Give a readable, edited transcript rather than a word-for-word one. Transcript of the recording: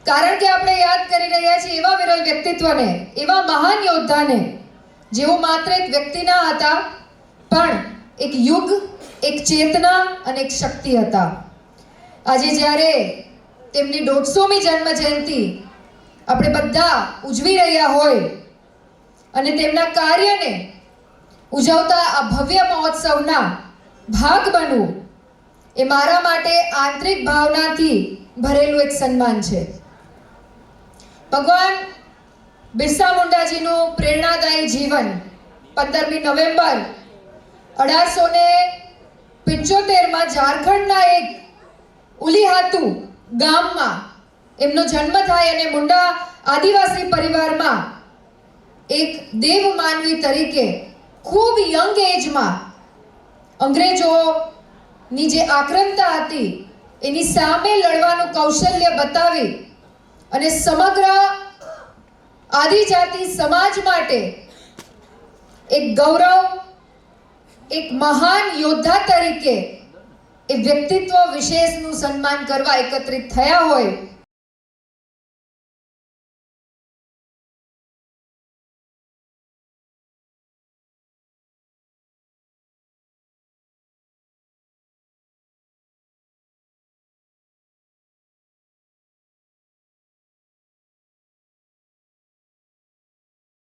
કારણ કે આપણે યાદ કરી રહ્યા છીએ એવા વિરલ વ્યક્તિત્વને, એવા મહાન યોદ્ધાને જેઓ માત્ર એક વ્યક્તિ ના હતા પણ એક યુગ, એક ચેતના અને એક શક્તિ હતા. આજે જ્યારે તેમની 150મી જન્મ જયંતિ આપણે બધા ઉજવી રહ્યા હોય અને તેમના કાર્યને ઉજવતા આ ભવ્ય મહોત્સવના ભાગ બનવું એ મારા માટે આંતરિક ભાવનાથી ભરેલું એક સન્માન છે. ભગવાન બિરસા મુંડાજીનું પ્રેરણાદાયી જીવન 15મી નવેમ્બર 1875માં ઝારખંડના એક ઉલીહાતુ ગામમાં એમનો જન્મ થાય અને મુંડા આદિવાસી પરિવારમાં એક દેવ માનવી તરીકે ખૂબ યંગ એજમાં અંગ્રેજોની જે આક્રમતા હતી એની સામે લડવાનું કૌશલ્ય બતાવી અને સમગ્ર આદિજાતિ સમાજ માટે એક ગૌરવ, એક મહાન યોદ્ધા તરીકે એ વ્યક્તિત્વ વિશેષનું સન્માન કરવા એકત્રિત થયા હોય